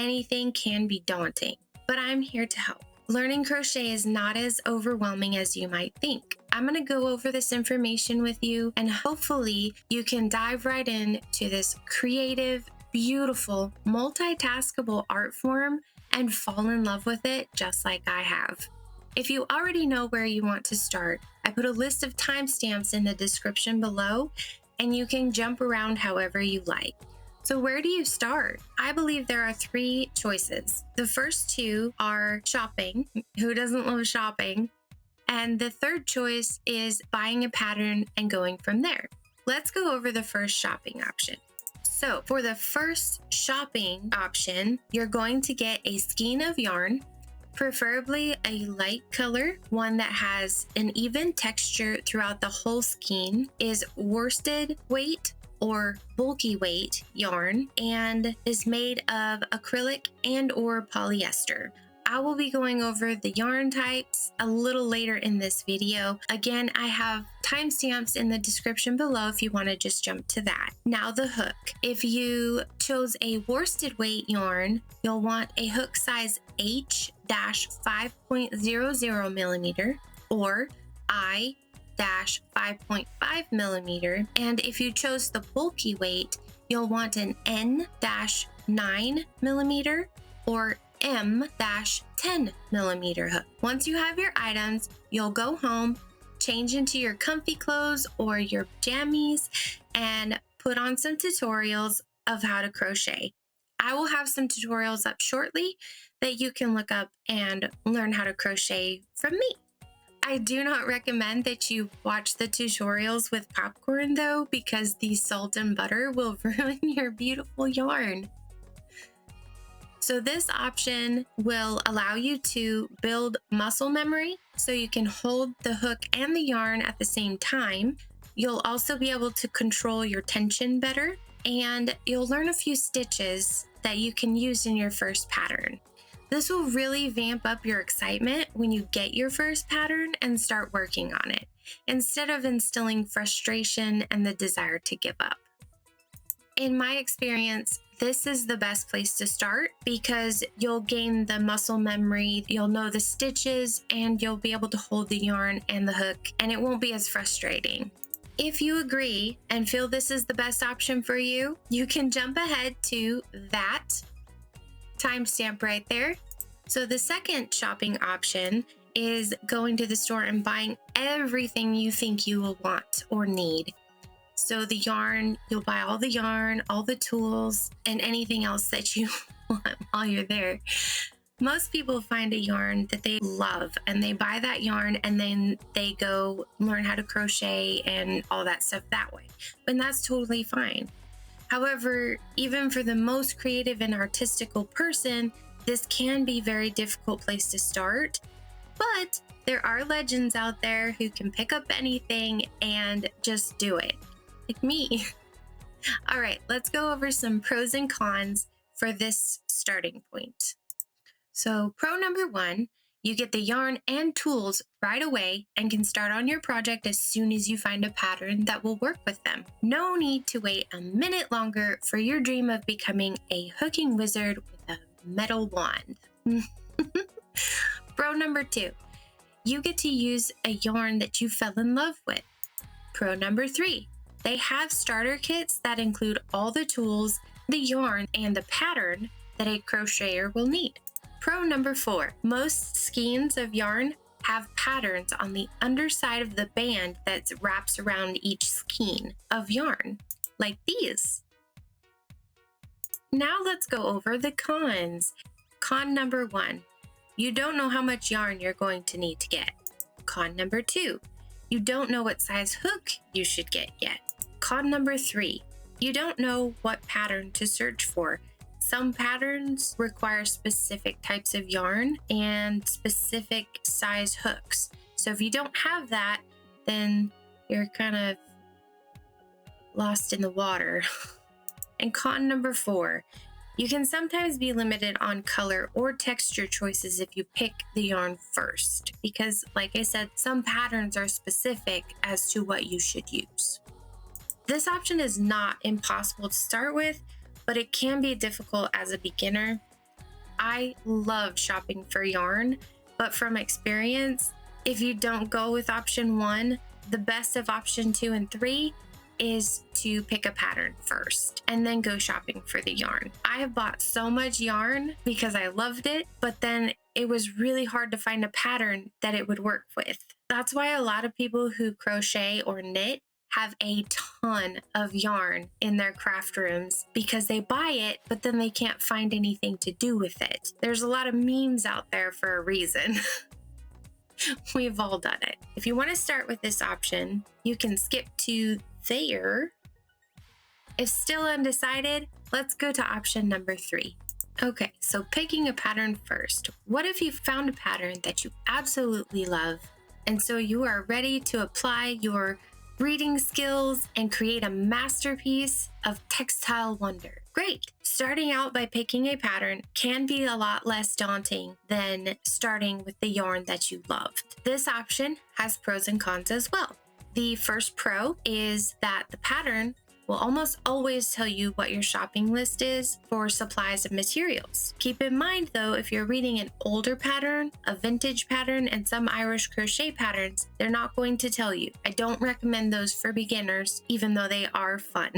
anything can be daunting, but I'm here to help. Learning crochet is not as overwhelming as you might think. I'm going to go over this information with you, and hopefully you can dive right into this creative, beautiful, multitaskable art form and fall in love with it just like I have. If you already know where you want to start, I put a list of timestamps in the description below, and you can jump around however you like. So where do you start? I believe there are 3 choices. The first 2 are shopping. Who doesn't love shopping? And the third choice is buying a pattern and going from there. Let's go over the first shopping option. So for the first shopping option, you're going to get a skein of yarn, preferably a light color, one that has an even texture throughout the whole skein, is worsted weight or bulky weight yarn, and is made of acrylic and or polyester. I will be going over the yarn types a little later in this video. Again, I have timestamps in the description below if you want to just jump to that. Now the hook. If you chose a worsted weight yarn, you'll want a hook size H-5.00 millimeter or I-5.5 millimeter. And if you chose the bulky weight, you'll want an N-9 millimeter or M-10 millimeter hook. Once you have your items, you'll go home, change into your comfy clothes or your jammies, and put on some tutorials of how to crochet. I will have some tutorials up shortly that you can look up and learn how to crochet from me. I do not recommend that you watch the tutorials with popcorn though, because the salt and butter will ruin your beautiful yarn. So this option will allow you to build muscle memory so you can hold the hook and the yarn at the same time. You'll also be able to control your tension better, and you'll learn a few stitches that you can use in your first pattern. This will really vamp up your excitement when you get your first pattern and start working on it, instead of instilling frustration and the desire to give up. In my experience, this is the best place to start because you'll gain the muscle memory, you'll know the stitches, and you'll be able to hold the yarn and the hook, and it won't be as frustrating. If you agree and feel this is the best option for you, you can jump ahead to that timestamp right there. So the second shopping option is going to the store and buying everything you think you will want or need. So the yarn, you'll buy all the yarn, all the tools, and anything else that you want while you're there. Most people find a yarn that they love and they buy that yarn and then they go learn how to crochet and all that stuff that way. And that's totally fine. However, even for the most creative and artistical person, this can be a very difficult place to start. But there are legends out there who can pick up anything and just do it. Like me. All right, let's go over some pros and cons for this starting point. So pro number 1, you get the yarn and tools right away and can start on your project as soon as you find a pattern that will work with them. No need to wait a minute longer for your dream of becoming a hooking wizard with a metal wand. Pro number 2, you get to use a yarn that you fell in love with. Pro number 3, they have starter kits that include all the tools, the yarn, and the pattern that a crocheter will need. Pro number 4, most skeins of yarn have patterns on the underside of the band that wraps around each skein of yarn, like these. Now let's go over the cons. Con number 1, you don't know how much yarn you're going to need to get. Con number 2, you don't know what size hook you should get yet. Con number 3, you don't know what pattern to search for. Some patterns require specific types of yarn and specific size hooks. So if you don't have that, then you're kind of lost in the water. And con number 4, you can sometimes be limited on color or texture choices if you pick the yarn first, because like I said, some patterns are specific as to what you should use. This option is not impossible to start with, but it can be difficult as a beginner. I love shopping for yarn, but from experience, if you don't go with option 1, the best of option 2 and 3 is to pick a pattern first and then go shopping for the yarn. I have bought so much yarn because I loved it, but then it was really hard to find a pattern that it would work with. That's why a lot of people who crochet or knit have a ton of yarn in their craft rooms because they buy it, but then they can't find anything to do with it. There's a lot of memes out there for a reason. We've all done it. If you want to start with this option, you can skip to there. If still undecided, let's go to option number 3. Okay, so picking a pattern first. What if you found a pattern that you absolutely love, and so you are ready to apply your reading skills and create a masterpiece of textile wonder? Great! Starting out by picking a pattern can be a lot less daunting than starting with the yarn that you loved. This option has pros and cons as well. The first pro is that the pattern will almost always tell you what your shopping list is for supplies and materials. Keep in mind though, if you're reading an older pattern, a vintage pattern, and some Irish crochet patterns, they're not going to tell you. I don't recommend those for beginners, even though they are fun.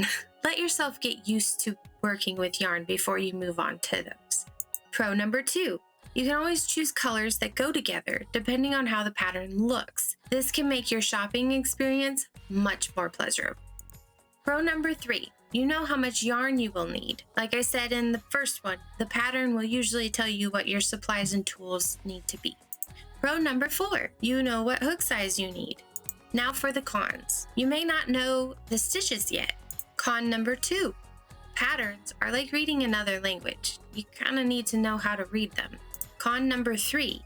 Let yourself get used to working with yarn before you move on to those. Pro number 2. You can always choose colors that go together depending on how the pattern looks. This can make your shopping experience much more pleasurable. Pro number 3, you know how much yarn you will need. Like I said in the first one, the pattern will usually tell you what your supplies and tools need to be. Pro number 4, you know what hook size you need. Now for the cons. You may not know the stitches yet. Con number 2, patterns are like reading another language. You kind of need to know how to read them. Con number 3,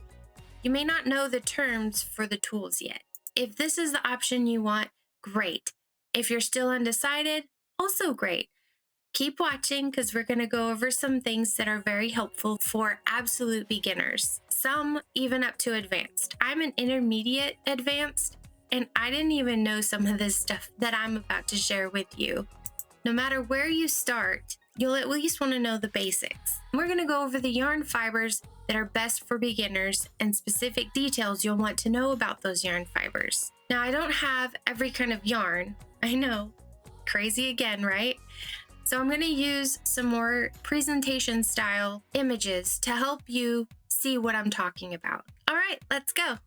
you may not know the terms for the tools yet. If this is the option you want, great. If you're still undecided, also great. Keep watching because we're going to go over some things that are very helpful for absolute beginners, some even up to advanced. I'm an intermediate advanced, and I didn't even know some of this stuff that I'm about to share with you. No matter where you start, you'll at least want to know the basics. We're going to go over the yarn fibers that are best for beginners and specific details you'll want to know about those yarn fibers. Now, I don't have every kind of yarn. I know, crazy again, right? So I'm going to use some more presentation style images to help you see what I'm talking about. All right, let's go.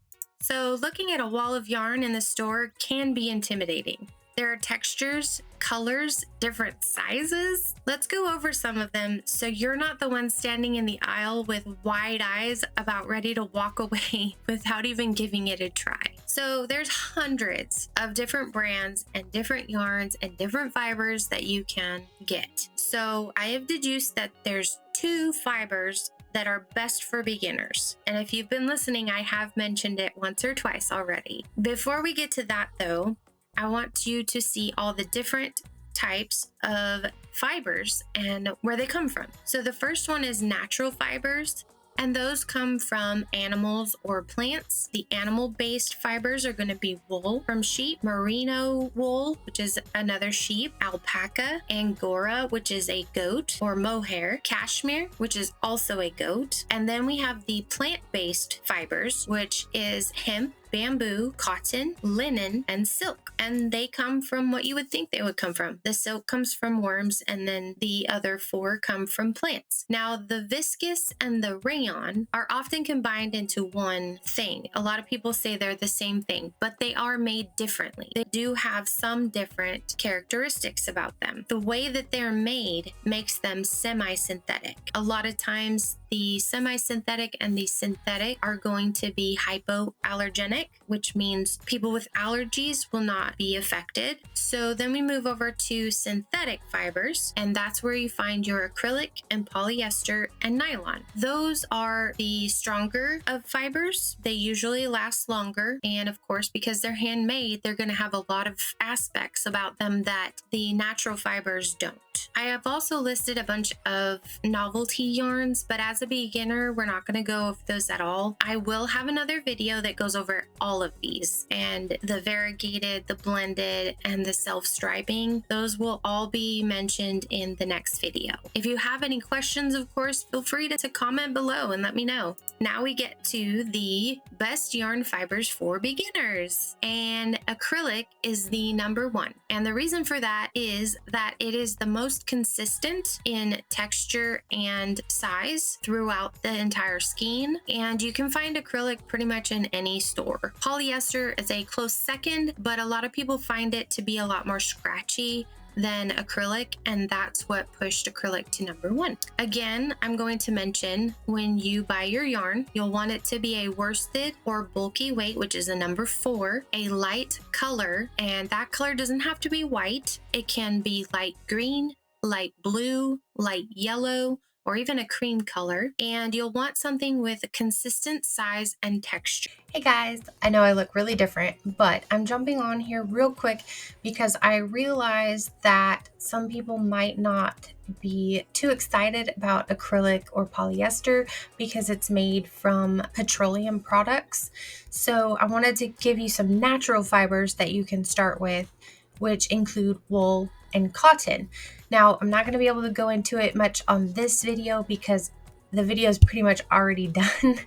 So looking at a wall of yarn in the store can be intimidating. There are textures, colors, different sizes. Let's go over some of them so you're not the one standing in the aisle with wide eyes about ready to walk away without even giving it a try. So there's hundreds of different brands and different yarns and different fibers that you can get. So I have deduced that there's 2 fibers that are best for beginners. And if you've been listening, I have mentioned it once or twice already. Before we get to that though, I want you to see all the different types of fibers and where they come from. So the first one is natural fibers, and those come from animals or plants. The animal-based fibers are going to be wool from sheep, merino wool, which is another sheep, alpaca, angora, which is a goat or mohair, cashmere, which is also a goat. And then we have the plant-based fibers, which is hemp, bamboo, cotton, linen, and silk. And they come from what you would think they would come from. The silk comes from worms, and then the other 4 come from plants. Now, the viscose and the rayon are often combined into one thing. A lot of people say they're the same thing, but they are made differently. They do have some different characteristics about them. The way that they're made makes them semi-synthetic. A lot of times, the semi-synthetic and the synthetic are going to be hypoallergenic, which means people with allergies will not be affected. So then we move over to synthetic fibers, and that's where you find your acrylic and polyester and nylon. Those are the stronger of fibers. They usually last longer, and of course, because they're handmade, they're going to have a lot of aspects about them that the natural fibers don't. I have also listed a bunch of novelty yarns, but as a beginner, we're not going to go over those at all. I will have another video that goes over all of these, and the variegated, the blended, and the self-striping. Those will all be mentioned in the next video. If you have any questions, of course, feel free to comment below and let me know. Now we get to the best yarn fibers for beginners, and acrylic is the #1. And the reason for that is that it is the most consistent in texture and size throughout the entire skein, and you can find acrylic pretty much in any store. Polyester is a close second, but a lot of people find it to be a lot more scratchy than acrylic, and that's what pushed acrylic to #1. Again, I'm going to mention when you buy your yarn, you'll want it to be a worsted or bulky weight, which is a #4, a light color, and that color doesn't have to be white. It can be light green, light blue, light yellow, or even a cream color, and you'll want something with a consistent size and texture. Hey guys, I know I look really different, but I'm jumping on here real quick because I realized that some people might not be too excited about acrylic or polyester because it's made from petroleum products. So I wanted to give you some natural fibers that you can start with, which include wool and cotton. Now, I'm not going to be able to go into it much on this video because the video is pretty much already done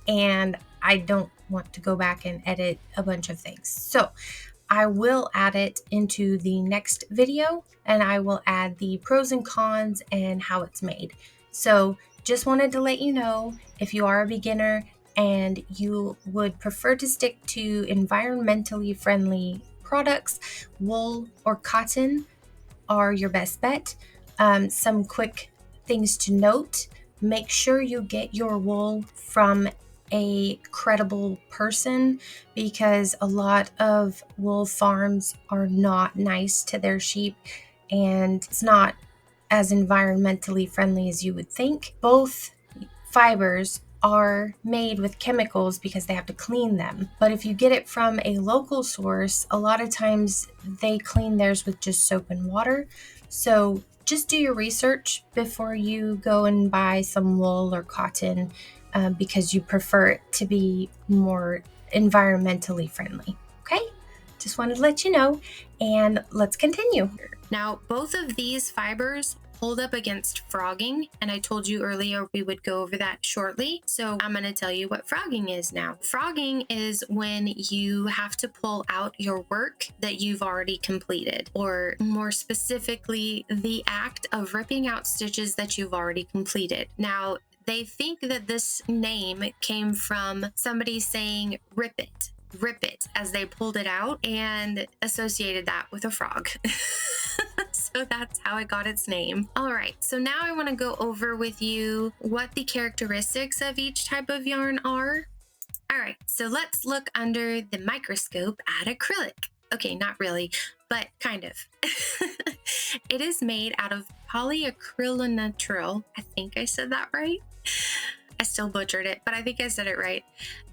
and I don't want to go back and edit a bunch of things. So I will add it into the next video, and I will add the pros and cons and how it's made. So just wanted to let you know, if you are a beginner and you would prefer to stick to environmentally friendly products, wool or cotton are your best bet. Some quick things to note: make sure you get your wool from a credible person, because a lot of wool farms are not nice to their sheep and it's not as environmentally friendly as you would think. Both fibers are made with chemicals because they have to clean them. But if you get it from a local source, a lot of times they clean theirs with just soap and water. So just do your research before you go and buy some wool or cotton, because you prefer it to be more environmentally friendly. Okay? Just wanted to let you know, and let's continue. Now, both of these fibers hold up against frogging, and I told you earlier we would go over that shortly, so I'm going to tell you what frogging is now. Frogging is when you have to pull out your work that you've already completed, or more specifically, the act of ripping out stitches that you've already completed. Now, they think that this name came from somebody saying rip it as they pulled it out, and associated that with a frog. So that's how it got its name. All right, so now I want to go over with you what the characteristics of each type of yarn are. All right, so let's look under the microscope at acrylic. Okay, not really, but kind of. It is made out of polyacrylonitrile. I think I said that right. I still butchered it, but I think I said it right.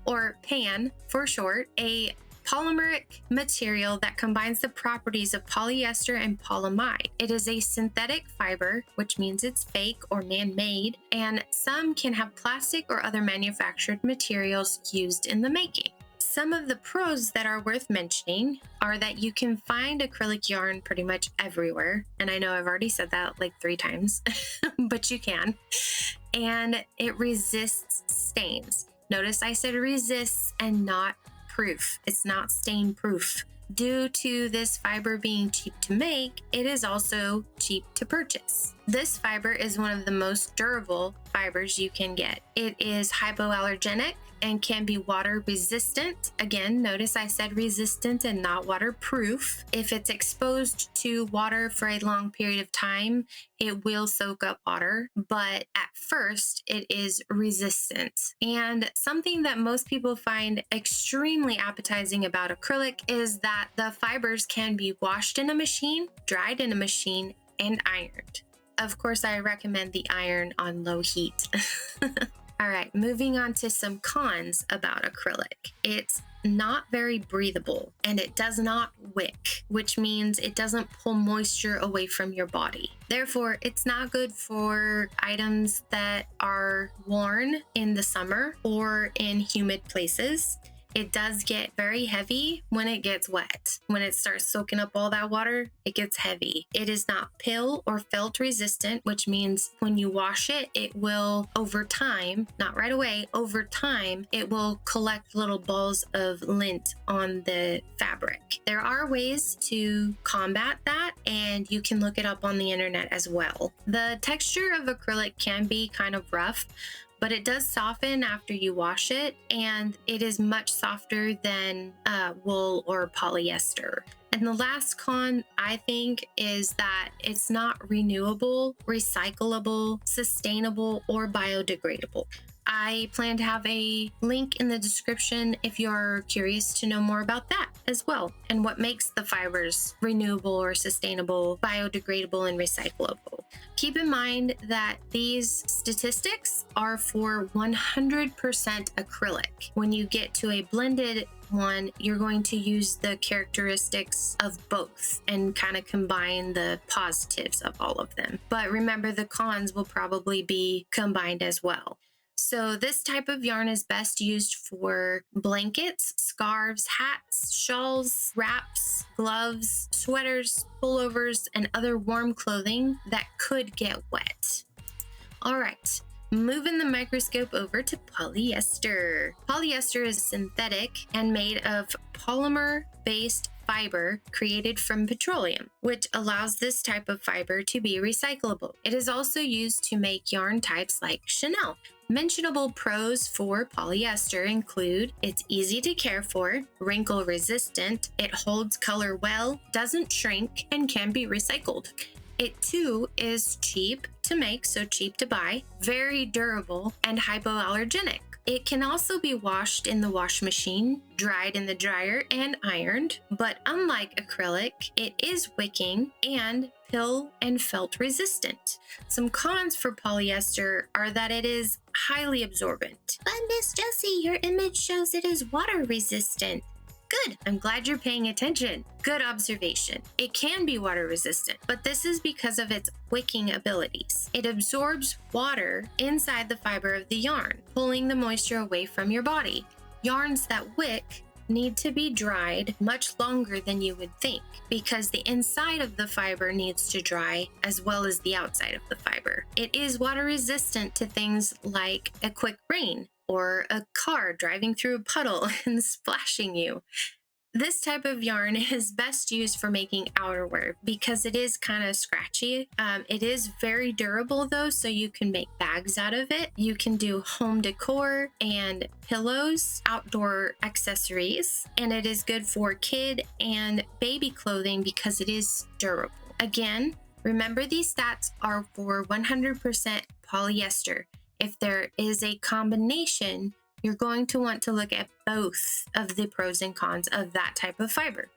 Or PAN for short, a polymeric material that combines the properties of polyester and polyamide. It is a synthetic fiber, which means it's fake or man-made, and some can have plastic or other manufactured materials used in the making. Some of the pros that are worth mentioning are that you can find acrylic yarn pretty much everywhere. And I know I've already said that like 3 times, but you can. And it resists stains. Notice I said resists and not proof. It's not stain proof. Due to this fiber being cheap to make, it is also cheap to purchase. This fiber is one of the most durable fibers you can get. It is hypoallergenic and can be water resistant. Again, notice I said resistant and not waterproof. If it's exposed to water for a long period of time, it will soak up water, but at first it is resistant. And something that most people find extremely appetizing about acrylic is that the fibers can be washed in a machine, dried in a machine, and ironed. Of course, I recommend the iron on low heat. All right, moving on to some cons about acrylic. It's not very breathable, and it does not wick, which means it doesn't pull moisture away from your body. Therefore, it's not good for items that are worn in the summer or in humid places. It does get very heavy when it gets wet. When it starts soaking up all that water, it gets heavy. It is not pill or felt resistant, which means when you wash it, it will over time, not right away, over time, it will collect little balls of lint on the fabric. There are ways to combat that, and you can look it up on the internet as well. The texture of acrylic can be kind of rough, but it does soften after you wash it, and it is much softer than wool or polyester. And the last con, I think, is that it's not renewable, recyclable, sustainable, or biodegradable. I plan to have a link in the description if you're curious to know more about that as well, and what makes the fibers renewable or sustainable, biodegradable, and recyclable. Keep in mind that these statistics are for 100% acrylic. When you get to a blended one, you're going to use the characteristics of both and kind of combine the positives of all of them. But remember, the cons will probably be combined as well. So this type of yarn is best used for blankets, scarves, hats, shawls, wraps, gloves, sweaters, pullovers, and other warm clothing that could get wet. All right, moving the microscope over to polyester. Polyester is synthetic and made of polymer-based fiber created from petroleum, which allows this type of fiber to be recyclable. It is also used to make yarn types like Chanel. Mentionable pros for polyester include it's easy to care for, wrinkle resistant, it holds color well, doesn't shrink, and can be recycled. It too is cheap to make, so cheap to buy, very durable, and hypoallergenic. It can also be washed in the wash machine, dried in the dryer, and ironed, but unlike acrylic, it is wicking and pill and felt resistant. Some cons for polyester are that it is highly absorbent. But Miss Jessie, your image shows it is water resistant. Good, I'm glad you're paying attention. Good observation. It can be water resistant, but this is because of its wicking abilities. It absorbs water inside the fiber of the yarn, pulling the moisture away from your body. Yarns that wick need to be dried much longer than you would think because the inside of the fiber needs to dry as well as the outside of the fiber. It is water resistant to things like a quick rain or a car driving through a puddle and splashing you. This type of yarn is best used for making outerwear because it is kind of scratchy. It is very durable though, so you can make bags out of it. You can do home decor and pillows, outdoor accessories, and it is good for kid and baby clothing because it is durable. Again, remember these stats are for 100% polyester. If there is a combination, you're going to want to look at both of the pros and cons of that type of fiber.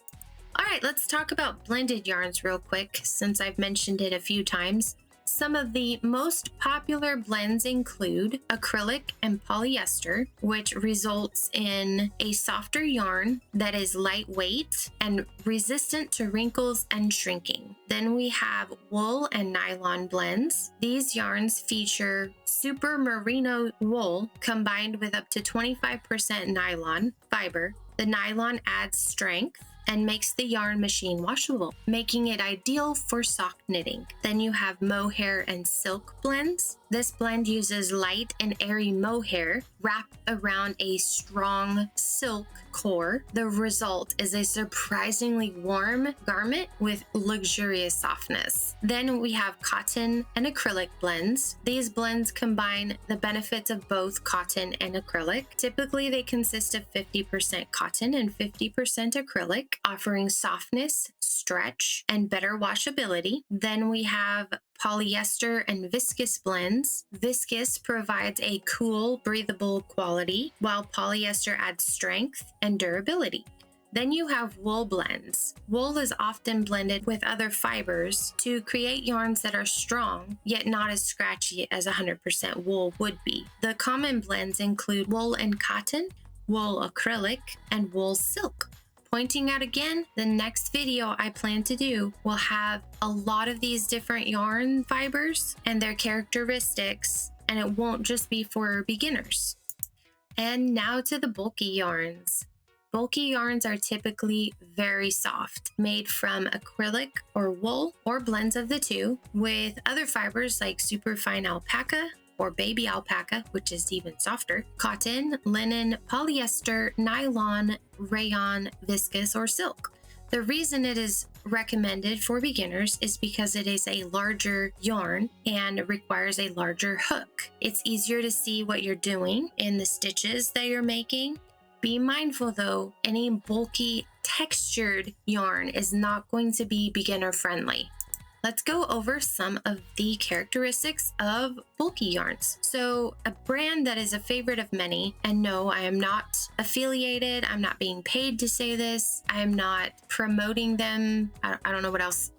All right, let's talk about blended yarns real quick since I've mentioned it a few times. Some of the most popular blends include acrylic and polyester, which results in a softer yarn that is lightweight and resistant to wrinkles and shrinking. Then we have wool and nylon blends. These yarns feature super merino wool combined with up to 25% nylon fiber. The nylon adds strength and makes the yarn machine washable, making it ideal for sock knitting. Then you have mohair and silk blends. This blend uses light and airy mohair wrapped around a strong silk core. The result is a surprisingly warm garment with luxurious softness. Then we have cotton and acrylic blends. These blends combine the benefits of both cotton and acrylic. Typically, they consist of 50% cotton and 50% acrylic, offering softness, stretch, and better washability. Then we have polyester and viscose blends. Viscose provides a cool, breathable quality, while polyester adds strength and durability. Then you have wool blends. Wool is often blended with other fibers to create yarns that are strong, yet not as scratchy as 100% wool would be. The common blends include wool and cotton, wool acrylic, and wool silk. Pointing out again, the next video I plan to do will have a lot of these different yarn fibers and their characteristics, and it won't just be for beginners. And now to the bulky yarns. Bulky yarns are typically very soft, made from acrylic or wool or blends of the two, with other fibers like superfine alpaca or baby alpaca, which is even softer, cotton, linen, polyester, nylon, rayon, viscose, or silk. The reason it is recommended for beginners is because it is a larger yarn and requires a larger hook. It's easier to see what you're doing in the stitches that you're making. Be mindful though, any bulky textured yarn is not going to be beginner friendly. Let's go over some of the characteristics of bulky yarns. So a brand that is a favorite of many, and no, I am not affiliated, I'm not being paid to say this, I am not promoting them, I don't know what else,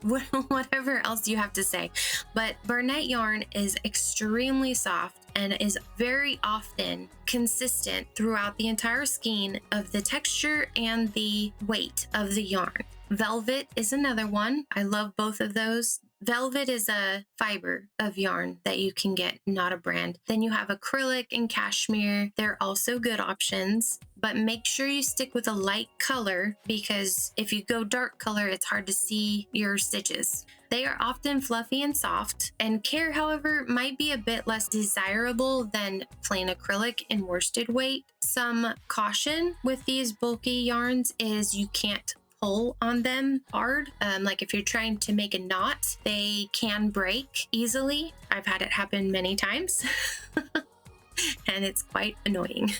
whatever else you have to say, but Bernat yarn is extremely soft and is very often consistent throughout the entire skein of the texture and the weight of the yarn. Velvet is another one. I love both of those. Velvet is a fiber of yarn that you can get, not a brand. Then you have acrylic and cashmere. They're also good options, but make sure you stick with a light color because if you go dark color, it's hard to see your stitches. They are often fluffy and soft, and care, however, might be a bit less desirable than plain acrylic and worsted weight. Some caution with these bulky yarns is you can't pull on them hard. Like if you're trying to make a knot, they can break easily. I've had it happen many times and it's quite annoying.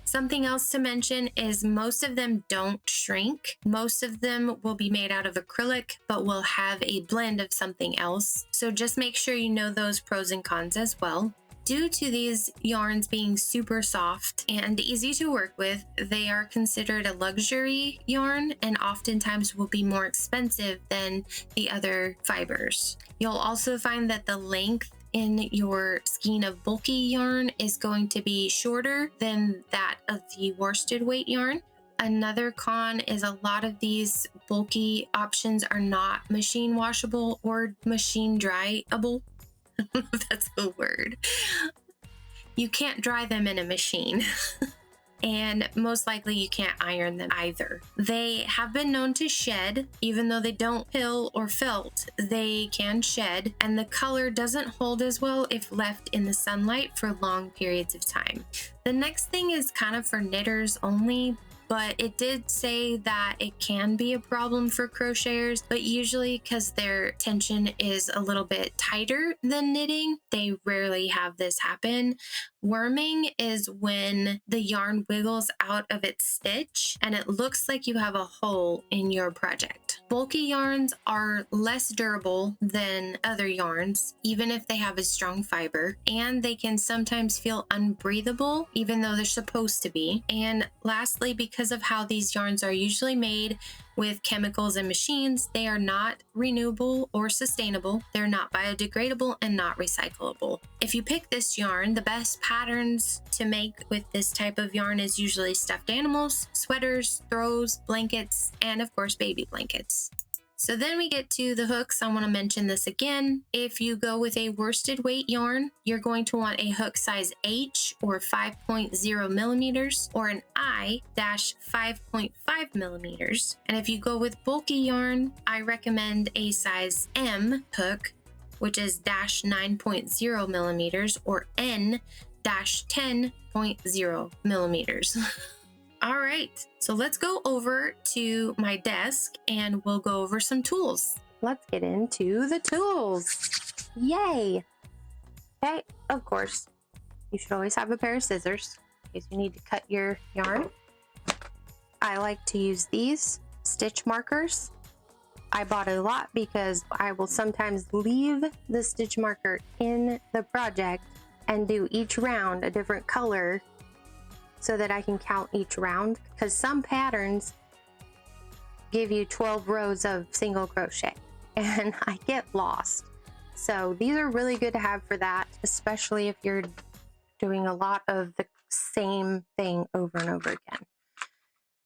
Something else to mention is most of them don't shrink. Most of them will be made out of acrylic, but will have a blend of something else. So just make sure you know those pros and cons as well. Due to these yarns being super soft and easy to work with, they are considered a luxury yarn and oftentimes will be more expensive than the other fibers. You'll also find that the length in your skein of bulky yarn is going to be shorter than that of the worsted weight yarn. Another con is a lot of these bulky options are not machine washable or machine dryable. That's a word. You can't dry them in a machine. And most likely you can't iron them either. They have been known to shed, even though they don't pill or felt, they can shed, and the color doesn't hold as well if left in the sunlight for long periods of time. The next thing is kind of for knitters only, but it did say that it can be a problem for crocheters, but usually because their tension is a little bit tighter than knitting, they rarely have this happen. Worming is when the yarn wiggles out of its stitch and it looks like you have a hole in your project. Bulky yarns are less durable than other yarns, even if they have a strong fiber, and they can sometimes feel unbreathable, even though they're supposed to be. And lastly, because of how these yarns are usually made with chemicals and machines, they are not renewable or sustainable. They're not biodegradable and not recyclable. If you pick this yarn, the best patterns to make with this type of yarn is usually stuffed animals, sweaters, throws, blankets, and of course baby blankets. So then we get to the hooks. I want to mention this again. If you go with a worsted weight yarn, you're going to want a hook size H or 5.0 millimeters or an I-5.5 millimeters. And if you go with bulky yarn, I recommend a size M hook, which is -9.0 millimeters or N-10.0 millimeters. All right, so let's go over to my desk and we'll go over some tools. Let's get into the tools. Yay. Okay, of course, you should always have a pair of scissors in case you need to cut your yarn. I like to use these stitch markers. I bought a lot because I will sometimes leave the stitch marker in the project and do each round a different color so that I can count each round, because some patterns give you 12 rows of single crochet and I get lost. So these are really good to have for that, especially if you're doing a lot of the same thing over and over again.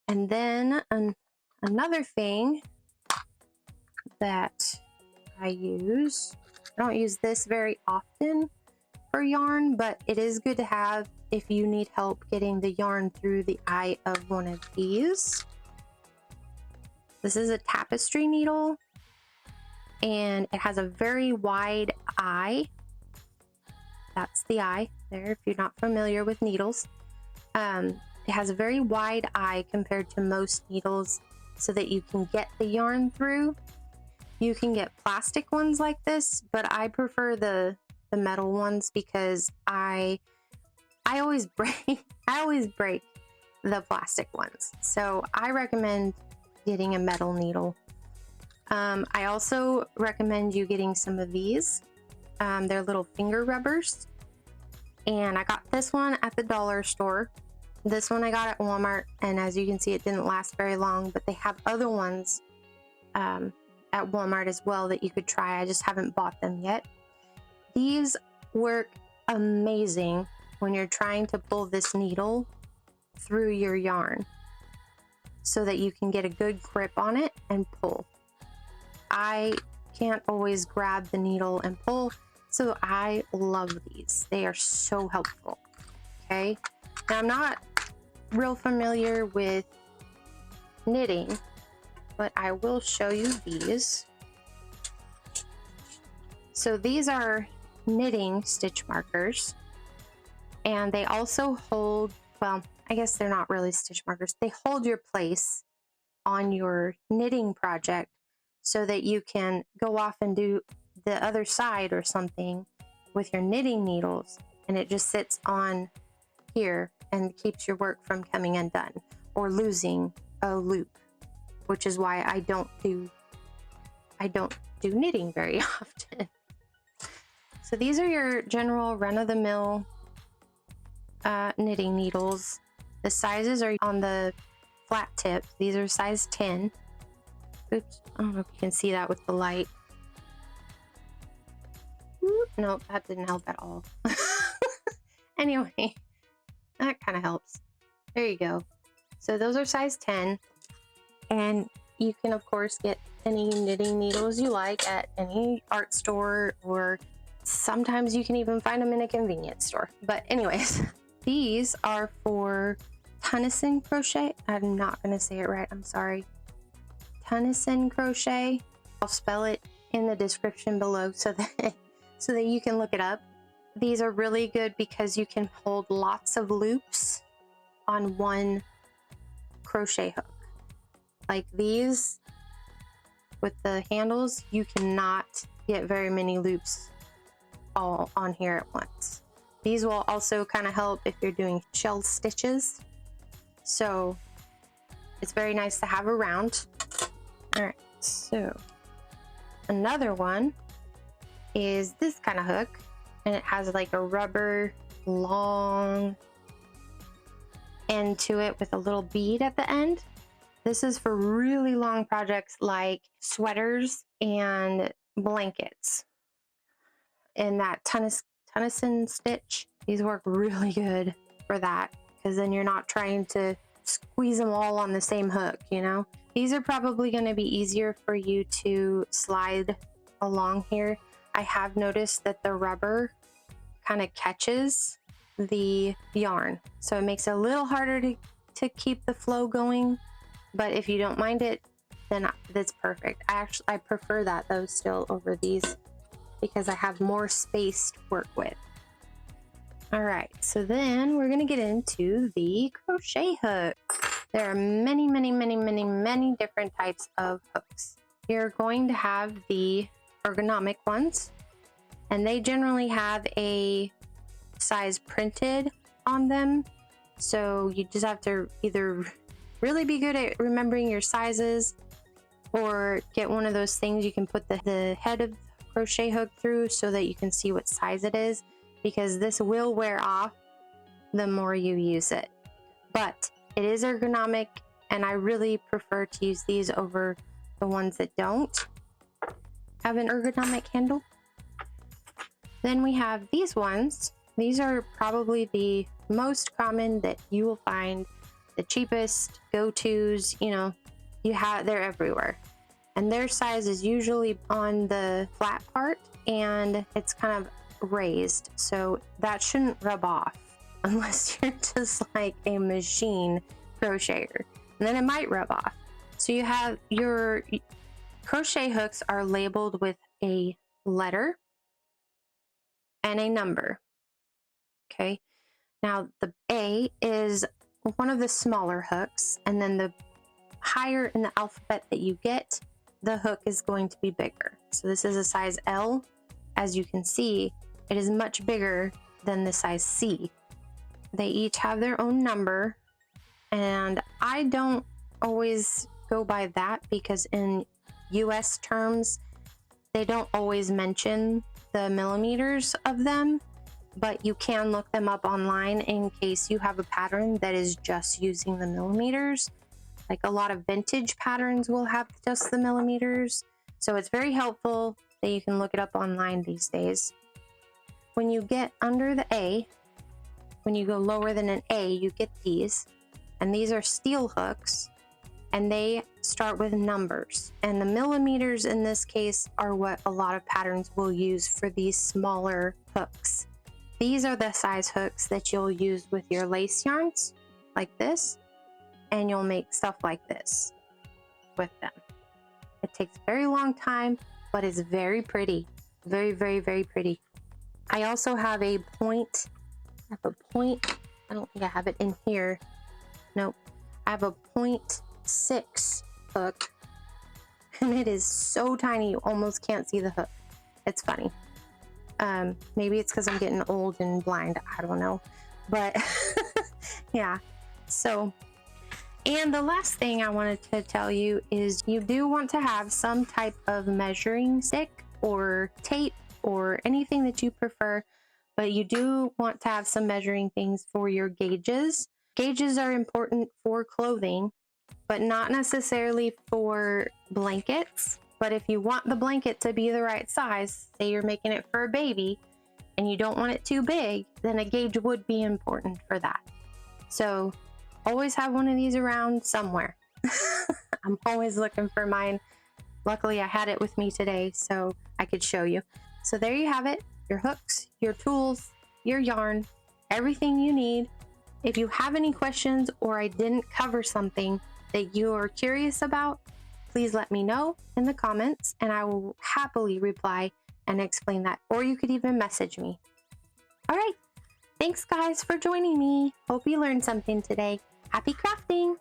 And then another thing that I don't use this very often for yarn, but it is good to have if you need help getting the yarn through the eye of one of these. This is a tapestry needle, and it has a very wide eye. That's the eye there if you're not familiar with needles. It has a very wide eye compared to most needles so that you can get the yarn through. You can get plastic ones like this, but I prefer the metal ones because I always break the plastic ones. So I recommend getting a metal needle. I also recommend you getting some of these. They're little finger rubbers. And I got this one at the dollar store. This one I got at Walmart, and as you can see, it didn't last very long, but they have other ones at Walmart as well that you could try. I just haven't bought them yet. These work amazing when you're trying to pull this needle through your yarn so that you can get a good grip on it and pull. I can't always grab the needle and pull, so I love these. They are so helpful. Okay, now I'm not real familiar with knitting, but I will show you these. So these are knitting stitch markers, and they also hold, well, I guess they're not really stitch markers. They hold your place on your knitting project so that you can go off and do the other side or something with your knitting needles, and it just sits on here and keeps your work from coming undone or losing a loop, which is why I don't do knitting very often. So these are your general run-of-the-mill knitting needles. The sizes are on the flat tip. These are size 10. Oops, I don't know if you can see that with the light. Nope, that didn't help at all. Anyway, that kind of helps. There you go. So those are size 10, and you can of course get any knitting needles you like at any art store, or sometimes you can even find them in a convenience store. But anyways, these are for Tennyson crochet. I'm not going to say it right, I'm sorry. Tennyson crochet. I'll spell it in the description below so that you can look it up. These are really good because you can hold lots of loops on one crochet hook. Like these with the handles, you cannot get very many loops all on here at once. These will also kind of help if you're doing shell stitches. So it's very nice to have around. All right, so another one is this kind of hook, and it has like a rubber long end to it with a little bead at the end. This is for really long projects like sweaters and blankets. And that Tennyson stitch, these work really good for that, because then you're not trying to squeeze them all on the same hook, you know? These are probably going to be easier for you to slide along here. I have noticed that the rubber kind of catches the yarn, so it makes it a little harder to keep the flow going, but if you don't mind it, then that's perfect. I prefer that though still over these because I have more space to work with. All right, so then we're gonna get into the crochet hook. There are many different types of hooks. You're going to have the ergonomic ones, and they generally have a size printed on them. So you just have to either really be good at remembering your sizes, or get one of those things you can put the head of the crochet hook through so that you can see what size it is, because this will wear off the more you use it. But it is ergonomic, and I really prefer to use these over the ones that don't have an ergonomic handle. Then we have these ones. These are probably the most common that you will find the cheapest go-tos, you know, they're everywhere. And their size is usually on the flat part and it's kind of raised. So that shouldn't rub off unless you're just like a machine crocheter. And then it might rub off. So you have your crochet hooks are labeled with a letter and a number. Okay. Now the A is one of the smaller hooks, and then the higher in the alphabet that you get, the hook is going to be bigger. So this is a size L. As you can see, it is much bigger than the size C. They each have their own number, and I don't always go by that because in US terms, they don't always mention the millimeters of them, but you can look them up online in case you have a pattern that is just using the millimeters. Like a lot of vintage patterns will have just the millimeters. So it's very helpful that you can look it up online these days. When you get under the A, when you go lower than an A, you get these. And these are steel hooks, and they start with numbers. And the millimeters in this case are what a lot of patterns will use for these smaller hooks. These are the size hooks that you'll use with your lace yarns, like this, and you'll make stuff like this with them. It takes a very long time, but it's very pretty. Very, very, very pretty. I also have a point. I don't think I have it in here. Nope. I have a 0.6 hook, and it is so tiny you almost can't see the hook. It's funny. Maybe it's because I'm getting old and blind. I don't know. But yeah. So, and the last thing I wanted to tell you is you do want to have some type of measuring stick or tape or anything that you prefer, but you do want to have some measuring things for your gauges. Gauges are important for clothing, but not necessarily for blankets. But if you want the blanket to be the right size, say you're making it for a baby and you don't want it too big, then a gauge would be important for that. So always have one of these around somewhere. I'm always looking for mine. Luckily, I had it with me today, so I could show you. So there you have it, your hooks, your tools, your yarn, everything you need. If you have any questions or I didn't cover something that you are curious about, please let me know in the comments and I will happily reply and explain that. Or you could even message me. All right. Thanks guys for joining me. Hope you learned something today. Happy crafting!